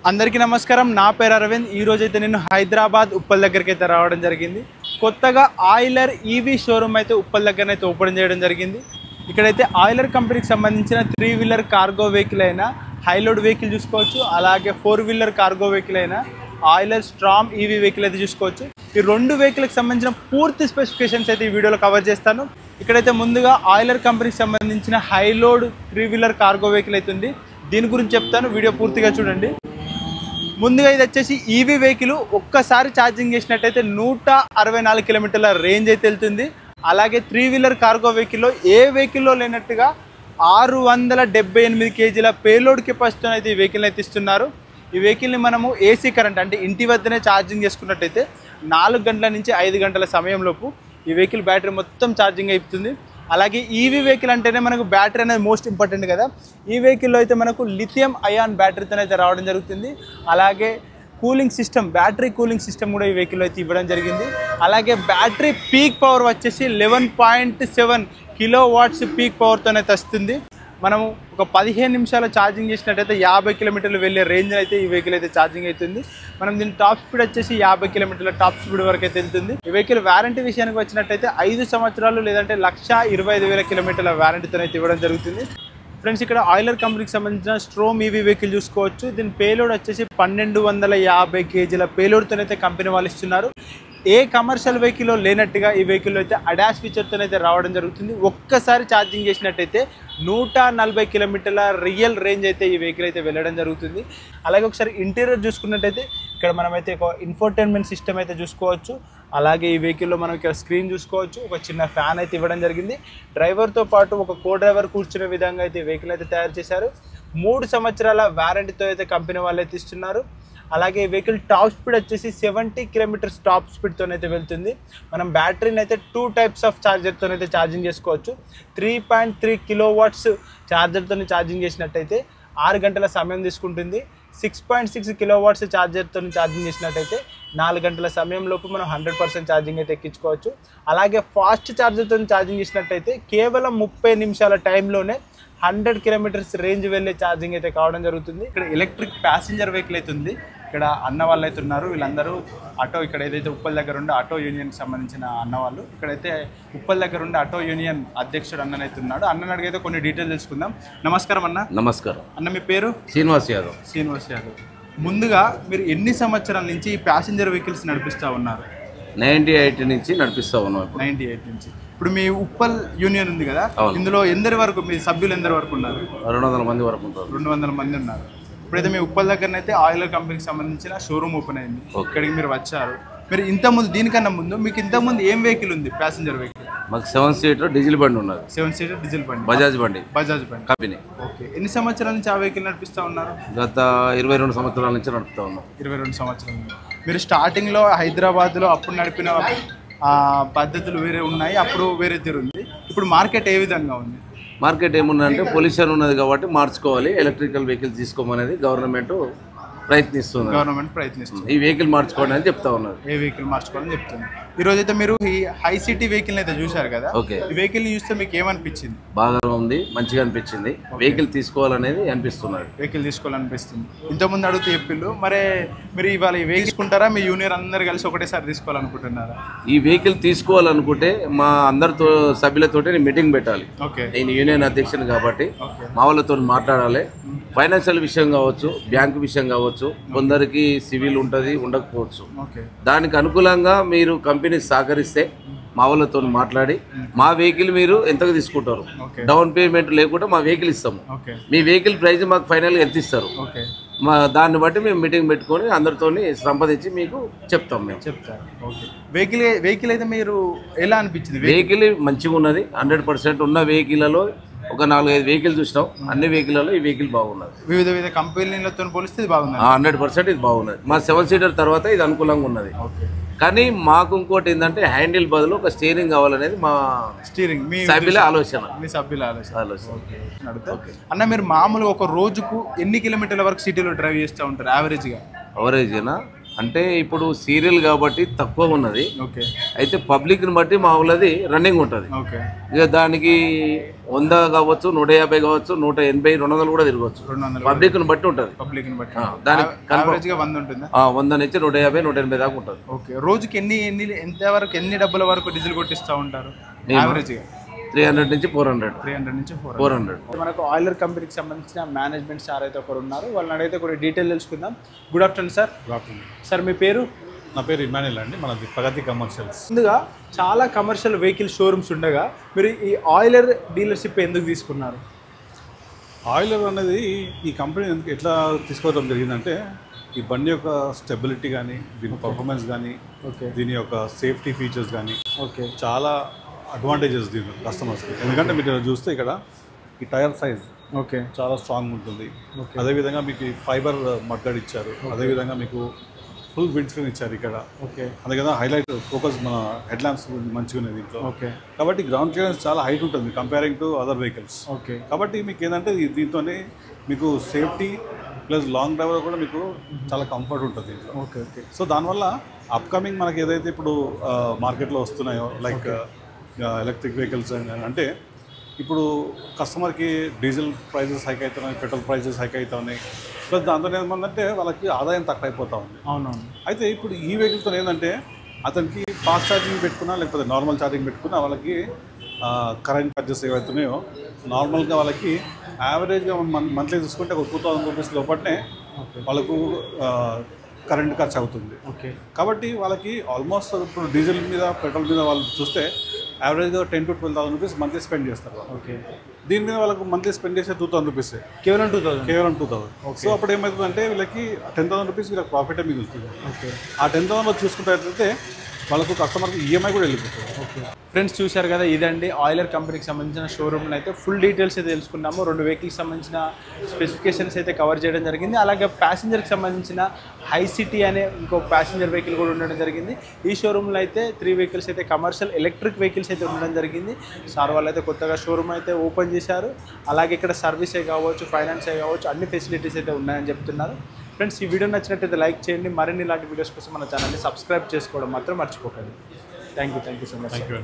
అందరికీ నమస్కారం. నా పేరు అరవింద్. ఈ రోజు అయితే నేను హైదరాబాద్ ఉప్పల్ దగ్గరికి అయితే రావడం జరిగింది. కొత్తగా ఆయిలర్ ఈవీ షోరూమ్ అయితే ఉప్పల్ దగ్గర అయితే ఓపెన్ చేయడం జరిగింది. ఇక్కడైతే ఆయిలర్ కంపెనీకి సంబంధించిన 3 వీలర్ కార్గో వెహికల్ అయినా హైలోడ్ వెహికల్ చూసుకోవచ్చు. అలాగే 4 వీలర్ కార్గో వెహికల్ అయినా ఆయిలర్ స్ట్రామ్ ఈవీ వెహికల్ అయితే చూసుకోవచ్చు. ఈ 2 వెహికల్కి సంబంధించిన పూర్తి స్పెసిఫికేషన్స్ అయితే ఈ వీడియోలో కవర్ చేస్తాను. ఇక్కడైతే ముందుగా ఆయిలర్ కంపెనీకి సంబంధించిన హైలోడ్ 3 వీలర్ కార్గో వెహికల్ అయితే ఉంది. దీని గురించి చెప్తాను, వీడియో పూర్తిగా చూడండి. ముందుగా ఇది వచ్చేసి ఈవీ వెహికల్. ఒక్కసారి ఛార్జింగ్ చేసినట్టయితే 164 కిలోమీటర్ల రేంజ్ అయితే వెళ్తుంది. అలాగే 3 వీలర్ కార్గో వెహికల్లో ఏ వెహికల్లో లేనట్టుగా 678 కేజీల పేలోడ్ కెపాసిటీతో అయితే ఈ వెహికల్ని అయితే ఇస్తున్నారు. ఈ వెహికల్ని మనము ఏసీ కరెంట్ అంటే ఇంటి వద్దనే ఛార్జింగ్ చేసుకున్నట్టయితే 4 గంటల నుంచి 5 గంటల సమయంలోపు ఈ వెహికల్ బ్యాటరీ మొత్తం ఛార్జింగ్ అయిపోతుంది. అలాగే ఈవీ వెహికల్ అంటేనే మనకు బ్యాటరీ అనేది మోస్ట్ ఇంపార్టెంట్ కదా. ఈ వెహికల్లో అయితే మనకు లిథియం అయాన్ బ్యాటరీతో అయితే రావడం జరుగుతుంది. అలాగే cooling system, battery cooling system కూడా ఈ వెహికల్లో అయితే ఇవ్వడం జరిగింది. అలాగే బ్యాటరీ పీక్ పవర్ వచ్చేసి 11.7 కిలో వాట్స్ పీక్ పవర్తో అయితే వస్తుంది. మనము ఒక 15 నిమిషాలు ఛార్జింగ్ చేసినట్టయితే 50 కిలోమీటర్లు వెళ్ళే రేంజ్ అయితే ఈ వెహికల్ అయితే ఛార్జింగ్ అవుతుంది. మనం దీని టాప్ స్పీడ్ వచ్చేసి 50 కిలోమీటర్ల టాప్ స్పీడ్ వరకు అయితే వెళ్తుంది. ఈ వెహికల్ వారంటీ విషయానికి వచ్చినట్టయితే 5 సంవత్సరాలు లేదంటే 1,25,000 కిలోమీటర్ల వారంటీతో అయితే ఇవ్వడం జరుగుతుంది. ఫ్రెండ్స్, ఇక్కడ ఆయిలర్ కంపెనీకి సంబంధించిన స్ట్రోమ్ ఈవీ వెహికల్ చూసుకోవచ్చు. దీని పేలోడ్ వచ్చేసి 1250 కేజీల పేలోడ్తో అయితే కంపెనీ వాళ్ళు ఇస్తున్నారు. ఏ కమర్షియల్ వెహికల్లో లేనట్టుగా ఈ వెహికల్లో అయితే అడాస్ ఫీచర్తో అయితే రావడం జరుగుతుంది. ఒక్కసారి ఛార్జింగ్ చేసినట్టయితే 140 కిలోమీటర్ల రియల్ రేంజ్ అయితే ఈ వెహికల్ అయితే వెళ్ళడం జరుగుతుంది. అలాగే ఒకసారి ఇంటీరియర్ చూసుకున్నట్టయితే ఇక్కడ మనమైతే ఒక ఇన్ఫోటైన్మెంట్ సిస్టమ్ అయితే చూసుకోవచ్చు. అలాగే ఈ వెహికల్లో మనం ఇక్కడ స్క్రీన్ చూసుకోవచ్చు. ఒక చిన్న ఫ్యాన్ అయితే ఇవ్వడం జరిగింది. డ్రైవర్తో పాటు ఒక కో డ్రైవర్ కూర్చునే విధంగా అయితే ఈ వెహికల్ అయితే తయారు చేశారు. 3 సంవత్సరాల వారంటీతో అయితే కంపెనీ వాళ్ళు అయితే ఇస్తున్నారు. అలాగే ఈ వెహికల్ టాప్ స్పీడ్ వచ్చేసి 70 కిలోమీటర్స్ టాప్ స్పీడ్తో అయితే వెళ్తుంది. మనం బ్యాటరీని అయితే 2 టైప్స్ ఆఫ్ ఛార్జర్తో అయితే ఛార్జింగ్ చేసుకోవచ్చు. 3.3 కిలో వాట్స్ ఛార్జర్తో ఛార్జింగ్ చేసినట్టయితే 6 గంటల సమయం తీసుకుంటుంది. 6.6 కిలో వాట్స్ ఛార్జర్తో ఛార్జింగ్ చేసినట్టయితే 4 గంటల సమయంలోపు మనం 100% ఛార్జింగ్ అయితే ఎక్కించుకోవచ్చు. అలాగే ఫాస్ట్ ఛార్జర్తో ఛార్జింగ్ చేసినట్టయితే కేవలం 30 నిమిషాల టైంలోనే 100 కిలోమీటర్స్ రేంజ్ వెళ్ళే ఛార్జింగ్ అయితే కావడం జరుగుతుంది. ఇక్కడ ఎలక్ట్రిక్ ప్యాసింజర్ వెహికల్ అయితే ఉంది. ఇక్కడ అన్న వాళ్ళు అయితే ఉన్నారు. వీళ్ళందరూ ఆటో, ఇక్కడ ఏదైతే ఉప్పల్ దగ్గర ఉండే ఆటో యూనియన్కి సంబంధించిన అన్న వాళ్ళు. ఇక్కడైతే ఉప్పల్ దగ్గర ఉండే ఆటో యూనియన్ అధ్యక్షుడు అన్ననైతే ఉన్నాడు. అన్నని అడిగైతే కొన్ని డీటెయిల్స్ తెలుసుకుందాం. నమస్కారం అన్న. నమస్కారం అన్న, మీ పేరు? శ్రీనివాస్ యాదవ్. శ్రీనివాస్ యాదవ్. ముందుగా మీరు ఎన్ని సంవత్సరాల నుంచి ఈ ప్యాసింజర్ వెహికల్స్ నడిపిస్తూ ఉన్నారు? 98 నుంచి నడిపిస్తా ఉన్నాం. 98 నుంచి. ఇప్పుడు మీ ఉప్పల్ యూనియన్ ఉంది కదా, ఇందులో ఎందరి వరకు, మీ సభ్యులు ఎందరి వరకు ఉన్నారు? 200 మంది వరకు ఉంటారు. 200 మంది ఉన్నారు. ఇప్పుడైతే మీ ఉప్పల్ దగ్గరనైతే ఆయిలర్ కంపెనీకి సంబంధించిన షోరూమ్ ఓపెన్ అయింది. ఇక్కడికి మీరు వచ్చారు. మీరు ఇంతకుముందు, దీనికన్నా ముందు మీకు ఇంతకుముందు ఏం వెహికల్ ఉంది? ప్యాసింజర్ వెహికల్ మాకు 7 సీటర్ డీజిల్ బండి ఉన్నది. 7 సీటర్ డీజిల్ బండి, బజాజ్ బండి. బజాజ్ బండి కంపెనీ. ఓకే. ఎన్ని సంవత్సరాల నుంచి ఆ వెహికల్ నడిపిస్తూ ఉన్నారు? గత 22 సంవత్సరాల నుంచి నడుపుతా ఉన్నాం. 22 సంవత్సరాల నుంచి. మీరు స్టార్టింగ్లో హైదరాబాద్లో అప్పుడు నడిపిన పద్ధతులు వేరే ఉన్నాయి, అప్పుడు వేరే తీరు ఉంది. ఇప్పుడు మార్కెట్ ఏ విధంగా ఉంది? మార్కెట్ ఏమున్నదంటే పొల్యూషన్ ఉన్నది కాబట్టి మార్చుకోవాలి, ఎలక్ట్రికల్ వెహికల్ తీసుకోమనేది గవర్నమెంట్ ప్రయత్నిస్తుంది. ఈ వెహికల్ మార్చుకోండి అని చెప్తా ఉన్నారు. ఏ వెహికల్ మార్చుకోవాలని చెప్తుంది. ఈ రోజు అయితే మీరు ఈ హై సిటీ వెహికల్ అయితే చూశారు కదా. ఓకే. ఈ వెహికల్ చూస్తే మీకు ఏమనిపించింది? బాగా ఉంది, మంచిగా అనిపించింది. వెహికల్ తీసుకోవాలనేది అనిపిస్తున్నది. వెహికల్ తీసుకోవాలనిపిస్తుంది. ఇంతకుముందు అడుగుతూ చెప్పిళ్ళు. మరి మీరు ఇవాళ ఈ వెహికల్ తీసుకుంటారా? మీ యూనియన్ అందరు కలిసి ఒకటేసారి తీసుకోవాలనుకుంటున్నారా? ఈ వెహికల్ తీసుకోవాలనుకుంటే మా అందరితో సభ్యులతో మీటింగ్ పెట్టాలి. ఓకే. నేను యూనియన్ అధ్యక్షుని కాబట్టి మా వాళ్ళతో మాట్లాడాలి. ఫైనాన్షియల్ విషయం కావచ్చు, బ్యాంకు విషయం కావచ్చు, కొందరికి సివిల్ ఉంటుంది, ఉండకపోవచ్చు. దానికి అనుకూలంగా మీరు కంపెనీ సహకరిస్తే మా వాళ్ళతో మాట్లాడి మా వెహికల్ మీరు ఎంతగా తీసుకుంటారు, డౌన్ పేమెంట్ లేకుండా మా వెహికల్ ఇస్తాము. మీ వెహికల్ ప్రైస్ మాకు ఫైనల్గా ఎంత ఇస్తారు, దాన్ని బట్టి మేము మీటింగ్ పెట్టుకొని అందరితో సంపాదించి మీకు చెప్తాం. మేము వెహికల్ అయితే మీరు ఎలా అనిపించింది? వెహికల్ మంచిగా ఉన్నది. 100% ఉన్న వెహికల్లో ఒక 4-5 వెహికల్ చూసినాం. అన్ని వెహికల్లో ఈ వెహికల్ బాగున్నది. వివిధ కంపెనీలతో పోలిస్తే ఇది బాగుంది. 100% ఇది బాగున్నది. మా 7 సీటర్ తర్వాత ఇది అనుకూలంగా ఉన్నది. కానీ మాకు ఇంకోటి ఏంటంటే హ్యాండిల్ బదులు ఒక స్టీరింగ్ కావాలనేది మా సభ్యుల ఆలోచన. అన్న, మీరు మామూలుగా ఒక రోజుకు ఎన్ని కిలోమీటర్ల వరకు సిటీలో డ్రైవ్ చేస్తూ ఉంటారు యావరేజ్గా? అవరేజ్గా అంటే ఇప్పుడు సీరియల్ కాబట్టి తక్కువ ఉన్నది. ఓకే. అయితే పబ్లిక్ని బట్టి మా ఊళ్ళది రన్నింగ్ ఉంటుంది. ఓకే. ఇక దానికి 100 కావచ్చు, 150 కావచ్చు, 180, 200 కూడా తిరగవచ్చు. పబ్లిక్ని బట్టి ఉంటుంది. పబ్లిక్ని బట్టి దానికి యావరేజ్గా 100 ఉంటుందా? 100 నుంచి 150, 180 దాకా ఉంటుంది. ఓకే. రోజుకి ఎంతవరకు ఎన్ని డబ్బుల వరకు డీజిల్ కొట్టిస్తూ ఉంటారు యావరేజ్గా? 300 నుంచి 400. 300 నుంచి 400. మనకు ఆయిలర్ కంపెనీకి సంబంధించిన మేనేజ్మెంట్ సార్ అయితే ఒకరు ఉన్నారు, వాళ్ళని అడిగితే కొన్ని డీటెయిల్ తెలుసుకుందాం. Good afternoon sir. Good afternoon sir, మీ పేరు? నా పేరు ఇమాన్యుల్ అండి, మనది ప్రగతి కమర్షియల్స్. ముందుగా చాలా కమర్షియల్ వెహికల్ షోరూమ్స్ ఉండగా మీరు ఈ ఆయిలర్ డీలర్షిప్ ఎందుకు తీసుకున్నారు? ఆయిలర్ అనేది ఈ కంపెనీ ఎందుకు ఎట్లా తీసుకోవడం జరిగిందంటే, ఈ బండి యొక్క స్టెబిలిటీ కానీ, దీని పర్ఫార్మెన్స్ కానీ, ఓకే, దీని యొక్క సేఫ్టీ ఫీచర్స్ కానీ ఓకే, చాలా అడ్వాంటేజెస్ దీని కస్టమర్స్కి. ఎందుకంటే మీరు చూస్తే ఇక్కడ ఈ టైర్ సైజ్ ఓకే, చాలా స్ట్రాంగ్ ఉంటుంది. ఓకే, అదేవిధంగా మీకు ఫైబర్ మడ్గార్డ్ ఇచ్చారు. అదేవిధంగా మీకు ఫుల్ విండ్ స్క్రీన్ ఇచ్చారు ఇక్కడ. ఓకే, అదే కదా హైలైట్ ఫోకస్ మన హెడ్ ల్యాంప్స్ మంచిగా ఉన్నాయి దీంట్లో. ఓకే, కాబట్టి గ్రౌండ్ క్లియరెన్స్ చాలా హైట్ ఉంటుంది comparing to other vehicles. Okay. కాబట్టి మీకు ఏంటంటే దీంతోనే మీకు సేఫ్టీ ప్లస్ లాంగ్ డ్రైవ్లో కూడా మీకు చాలా కంఫర్ట్ ఉంటుంది దీంట్లో. Okay, okay. సో దానివల్ల అప్కమింగ్ మనకి ఏదైతే ఇప్పుడు మార్కెట్లో వస్తున్నాయో లైక్ ఎలక్ట్రిక్ వెహికల్స్ అంటే ఇప్పుడు కస్టమర్కి డీజిల్ ప్రైజెస్ హైక్ అవుతున్నాయి, పెట్రోల్ ప్రైజెస్ హైక్ అవుతున్నాయి. ప్లస్ దాంతో ఏమంటే వాళ్ళకి ఆదాయం తక్కువ అయిపోతూ ఉంది. అవునవును. అయితే ఇప్పుడు ఈ వెహికల్తో ఏంటంటే అతనికి ఫాస్ట్ ఛార్జింగ్ పెట్టుకున్నా లేకపోతే నార్మల్ ఛార్జింగ్ పెట్టుకున్నా వాళ్ళకి కరెంట్ ఛార్జెస్ ఏవైతున్నాయో నార్మల్గా వాళ్ళకి యావరేజ్గా మంత్లీ చూసుకుంటే ఒక 2000 రూపీస్ లోపలనే వాళ్ళకు కరెంట్ ఖర్చు అవుతుంది. ఓకే. కాబట్టి వాళ్ళకి ఆల్మోస్ట్ ఇప్పుడు డీజిల్ మీద పెట్రోల్ మీద వాళ్ళు చూస్తే యావరేజ్గా 10,000 to 12,000 రూపీస్ మంత్లీ స్పెండ్ చేస్తారు. ఓకే. దీని మీద వాళ్ళకు మంత్లీ స్పెండ్ చేసే 2,000 రూపీసే, కేవలం 2000. సో అప్పుడు ఏమవుతుందంటే వీళ్ళకి 10,000 రూపీస్ వీళ్ళకి ప్రాఫిటే మిగులుతుంది. ఓకే. ఆ 10,000 చూసుకుంటే వాళ్ళకు కస్టమర్కి ఈఎంఐ కూడా వెళ్ళిపోతుంది. ఓకే. ఫ్రెండ్స్, చూశారు కదా, ఇదండి ఆయిలర్ కంపెనీకి సంబంధించిన షోరూమ్లో అయితే ఫుల్ డీటెయిల్స్ అయితే తెలుసుకున్నాము. 2 వెహికల్కి సంబంధించిన స్పెసిఫికేషన్స్ అయితే కవర్ చేయడం జరిగింది. అలాగే ప్యాసింజర్కి సంబంధించిన హై సిటీ అనే ఇంకో ప్యాసింజర్ వెహికల్ కూడా ఉండడం జరిగింది. ఈ షోరూమ్లో అయితే 3 వెహికల్స్ అయితే కమర్షియల్ ఎలక్ట్రిక్ వెహికల్స్ అయితే ఉండడం జరిగింది. సార్ వాళ్ళు అయితే కొత్తగా షోరూమ్ అయితే ఓపెన్ చేశారు. అలాగే ఇక్కడ సర్వీసే కావచ్చు, ఫైనాన్సే కావచ్చు, అన్ని ఫెసిలిటీస్ అయితే ఉన్నాయని చెప్తున్నారు. ఫ్రెండ్స్, ఈ వీడియో నచ్చినట్టయితే లైక్ చేయండి. మరిన్ని ఇలాంటి వీడియోస్ కోసం మన ఛానల్ని సబ్స్క్రైబ్ చేసుకోవడం మాత్రం మర్చిపోకండి. Thank you so much. Thank you.